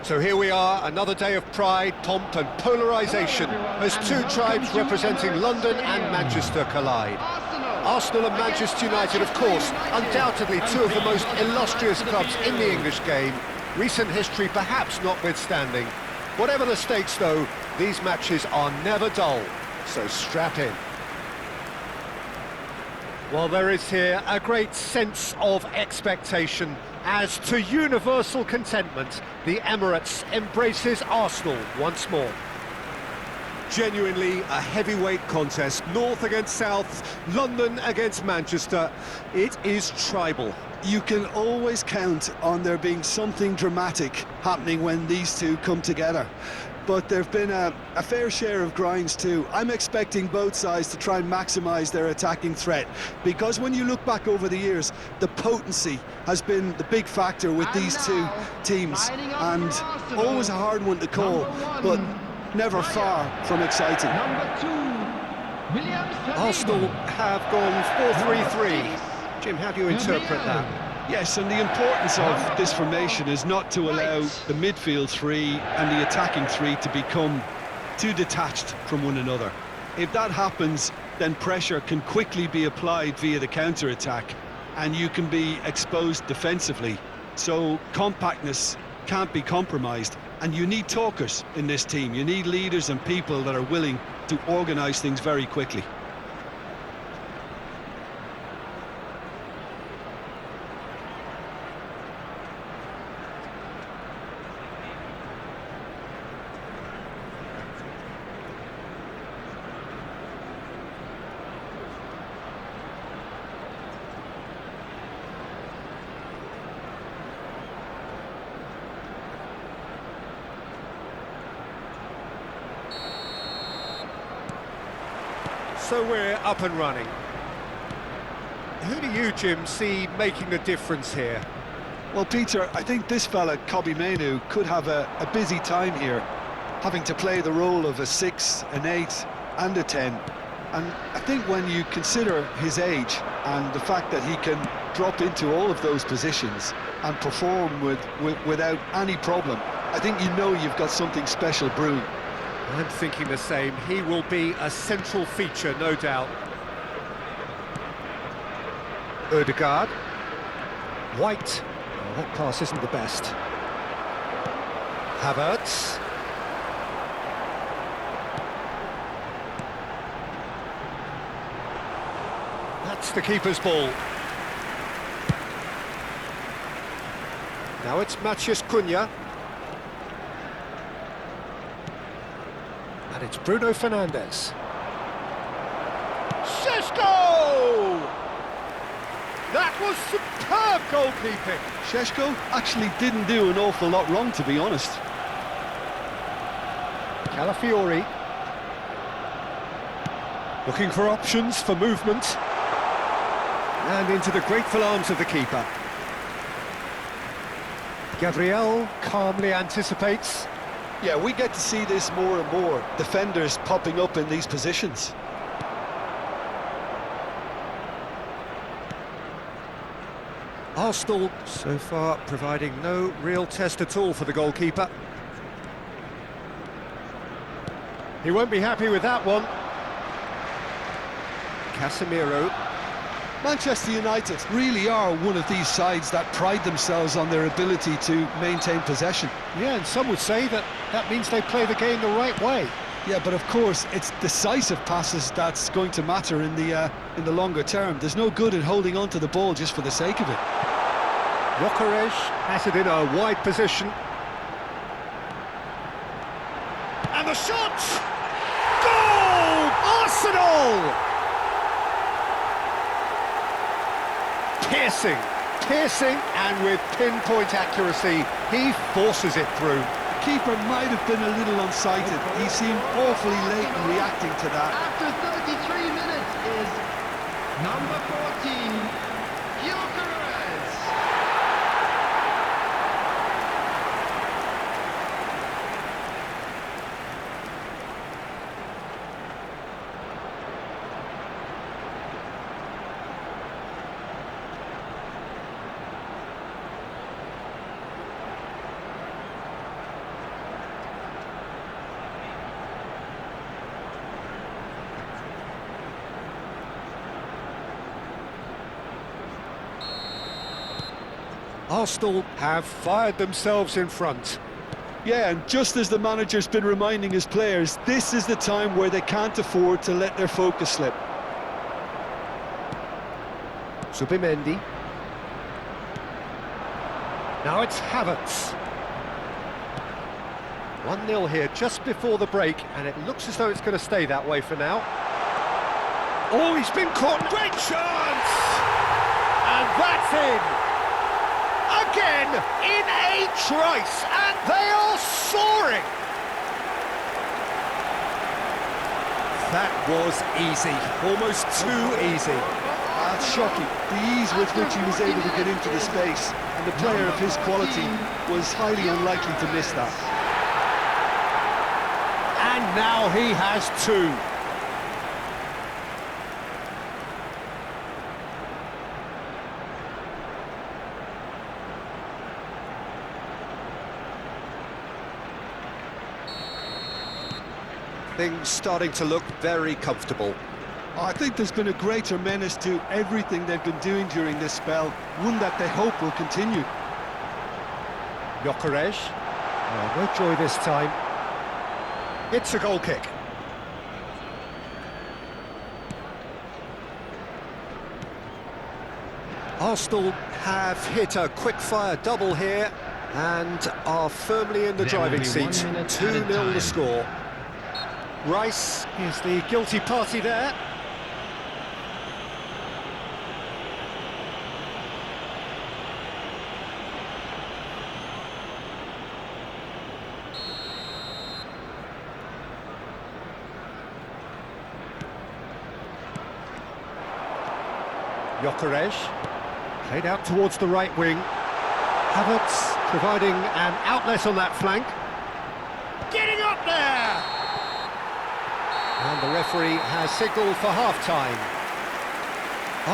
So here we are, another day of pride, pomp and polarisation as two tribes representing London and Manchester collide. Arsenal and Manchester United, of course, undoubtedly two of the most illustrious clubs in the English game, recent history perhaps notwithstanding. Whatever the stakes though, these matches are never dull, so strap in. Well, there is here a great sense of expectation as, to universal contentment, the Emirates embraces Arsenal once more. Genuinely a heavyweight contest, North against South, London against Manchester. It is tribal. You can always count on there being something dramatic happening when these two come together. But there've been a fair share of grinds too. I'm expecting both sides to try and maximise their attacking threat, because when you look back over the years, the potency has been the big factor with these two teams, and always a hard one to call, but never far from exciting. Arsenal have gone 4-3-3. Jim, how do you interpret that? Yes, and the importance of this formation is not to allow the midfield three and the attacking three to become too detached from one another. If that happens, then pressure can quickly be applied via the counter-attack, and you can be exposed defensively. So compactness can't be compromised, and you need talkers in this team. You need leaders and people that are willing to organise things very quickly. So we're up and running. Who do you, Jim, see making the difference here? Well, Peter, I think this fella, Kobbie Mainoo, could have a busy time here, having to play the role of a 6, an 8 and a 10. And I think when you consider his age and the fact that he can drop into all of those positions and perform without any problem, I think you know you've got something special brewing. I'm thinking the same. He will be a central feature, no doubt. Ødegaard. White. Oh, that pass isn't the best. Havertz. That's the keeper's ball. Now it's Matheus Cunha. And it's Bruno Fernandes. Šeško! That was superb goalkeeping. Šeško actually didn't do an awful lot wrong, to be honest. Calafiori. Looking for options for movement. And into the grateful arms of the keeper. Gabriel calmly anticipates. Yeah, we get to see this more and more, defenders popping up in these positions. Arsenal, so far, providing no real test at all for the goalkeeper. He won't be happy with that one. Casemiro. Manchester United really are one of these sides that pride themselves on their ability to maintain possession. Yeah, and some would say that means they play the game the right way. Yeah, but of course, it's decisive passes that's going to matter in the longer term. There's no good in holding on to the ball just for the sake of it. Gyökeres has it in a wide position. And the shot! Goal! Arsenal! Piercing, and with pinpoint accuracy, he forces it through. The keeper might have been a little unsighted. He seemed awfully late in reacting to that. After 33 minutes is number 14, Gyökeres. Arsenal have fired themselves in front. Yeah, and just as the manager's been reminding his players, this is the time where they can't afford to let their focus slip. Zubimendi. Now it's Havertz. 1-0 here just before the break, and it looks as though it's going to stay that way for now. Oh, he's been caught. Great chance! And that's in! Again, in a trice, and they are soaring! That was easy, almost too easy. That's shocking. The ease with which he was able to get into the space, and the player of his quality was highly unlikely to miss that. And now he has two. Things starting to look very comfortable. I think there's been a greater menace to everything they've been doing during this spell, one that they hope will continue. Gyökeres. Oh, no joy this time. It's a goal kick. Arsenal have hit a quick-fire double here and are firmly in the driving seat. 2-0 the score. Rice is the guilty party there. Gyökeres, played out towards the right wing. Havertz providing an outlet on that flank. Getting up there! And the referee has signalled for half-time.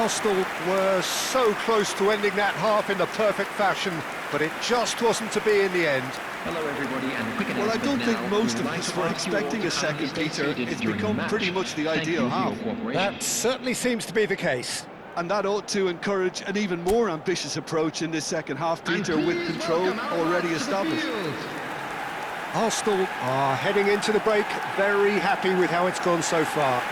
Arsenal were so close to ending that half in the perfect fashion, but it just wasn't to be in the end. Hello everybody, and a quick Well, I don't announcement think now. most We of would like us to were ask you all expecting to a second, kindly stay Peter. seated It's during become the pretty match. much the Thank ideal you for your half. cooperation. That certainly seems to be the case. And that ought to encourage an even more ambitious approach in this second half, Peter, And with please control welcome our already lads to the established. field. Arsenal are heading into the break very happy with how it's gone so far.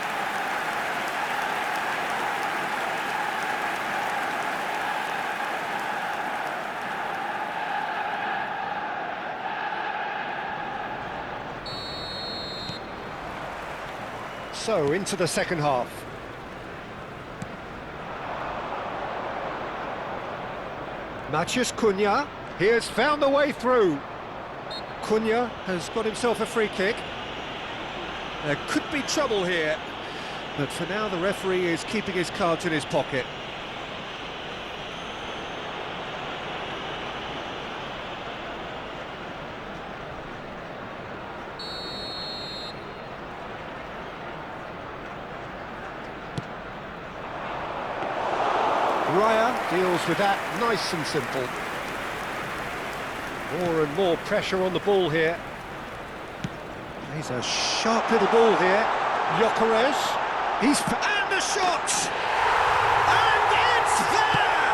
So, into the second half. Matheus Cunha, he has found the way through. Cunha has got himself a free kick. There could be trouble here, but for now the referee is keeping his cards in his pocket. Raya deals with that nice and simple. More and more pressure on the ball here. He's a sharp little ball here. Gyökeres. And the shot! And it's there!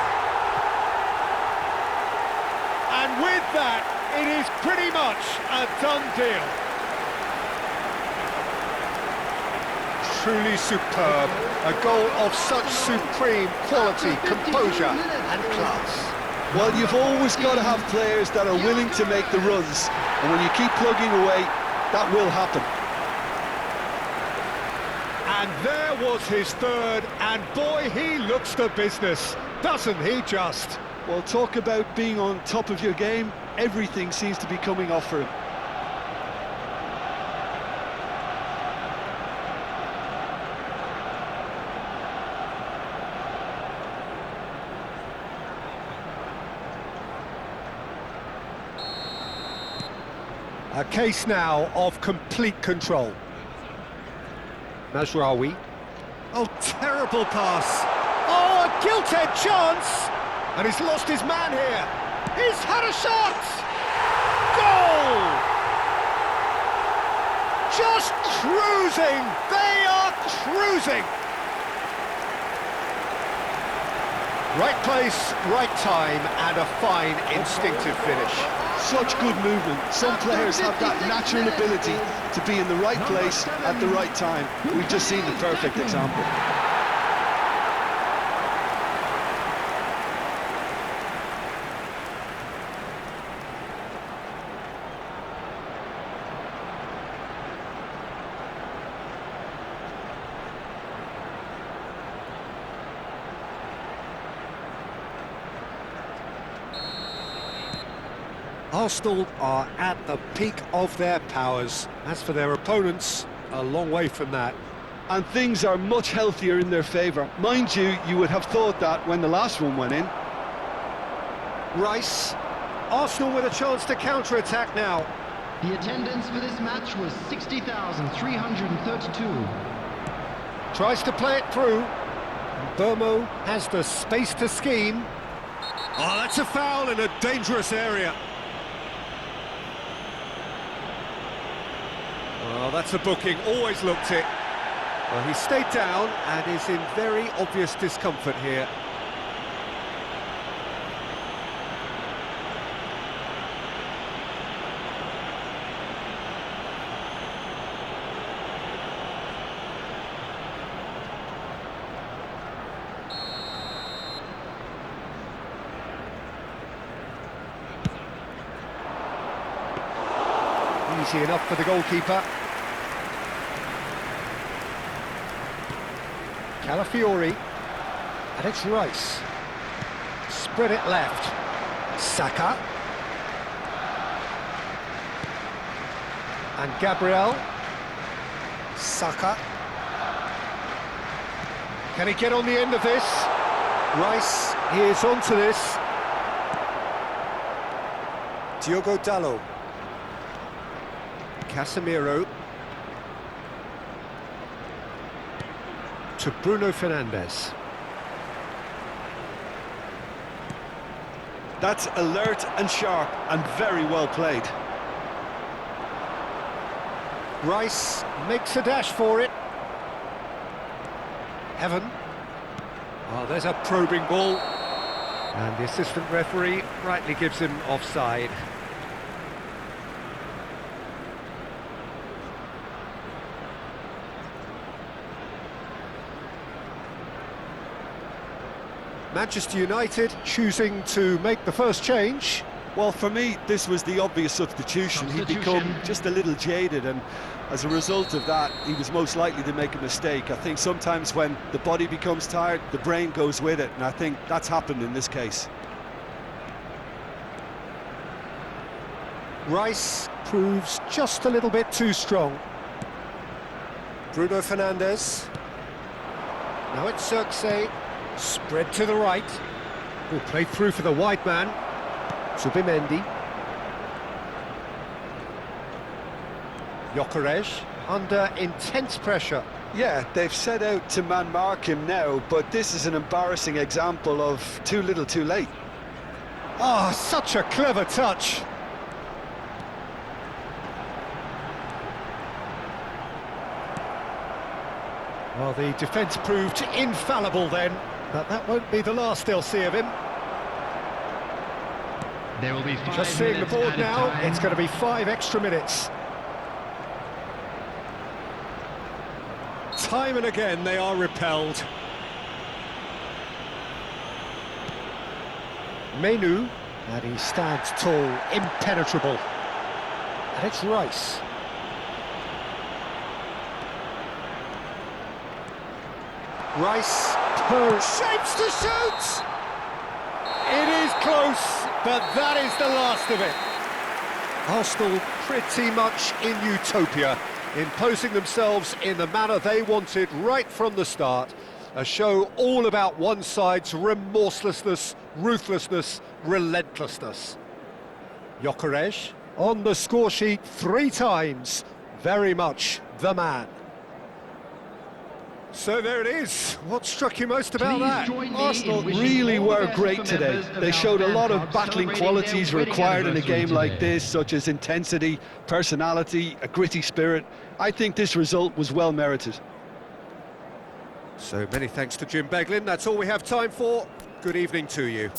And with that, it is pretty much a done deal. Truly superb. A goal of such supreme quality, composure and class. Well, you've always got to have players that are willing to make the runs, and when you keep plugging away, that will happen. And there was his third, and boy, he looks the business, doesn't he just? Well, talk about being on top of your game. Everything seems to be coming off for him. A case now of complete control. Mazraoui. Oh, terrible pass. Oh, a gilt-edged chance. And he's lost his man here. He's had a shot. Goal! Just cruising. They are cruising. Right place, right time, and a fine instinctive finish. Such good movement. Some players have that natural ability to be in the right place at the right time. We've just seen the perfect example. Arsenal are at the peak of their powers. As for their opponents, a long way from that. And things are much healthier in their favour. Mind you, you would have thought that when the last one went in. Rice. Arsenal with a chance to counter-attack now. The attendance for this match was 60,332. Tries to play it through. Burmo has the space to scheme. Oh, that's a foul in a dangerous area. Well, that's a booking, always looked it. Well, he stayed down and is in very obvious discomfort here. Easy enough for the goalkeeper. Calafiori, and it's Rice. Spread it left. Saka. And Gabriel. Saka. Can he get on the end of this? Rice, he is onto this. Diogo Dalot. Casemiro. To Bruno Fernandes. That's alert and sharp and very well played. Rice makes a dash for it. Heaven. Oh, there's a probing ball. And the assistant referee rightly gives him offside. Manchester United choosing to make the first change. Well, for me, this was the obvious substitution. He'd become just a little jaded, and as a result of that, he was most likely to make a mistake. I think sometimes when the body becomes tired, the brain goes with it, and I think that's happened in this case. Rice proves just a little bit too strong. Bruno Fernandes. Now it's Xerxes. Spread to the right. Will play through for the wide man. Zubimendi. Gyökeres under intense pressure. Yeah, they've set out to man-mark him now, but this is an embarrassing example of too little too late. Ah, such a clever touch. Well, the defence proved infallible then, but that won't be the last they'll see of him. There will be 5 Just seeing the minutes board added now, time. it's going to be 5 extra minutes. Time and again they are repelled. Menu, and he stands tall, impenetrable. And it's Rice. Rice, shapes to shoot! It is close, but that is the last of it. Arsenal pretty much in utopia, imposing themselves in the manner they wanted right from the start. A show all about one side's remorselessness, ruthlessness, relentlessness. Gyökeres on the score sheet 3 times, very much the man. So there it is. What struck you most about that? Arsenal really were great today. They showed a lot of battling qualities required in a game like this, such as intensity, personality, a gritty spirit. I think this result was well merited. So many thanks to Jim Beglin. That's all we have time for. Good evening to you.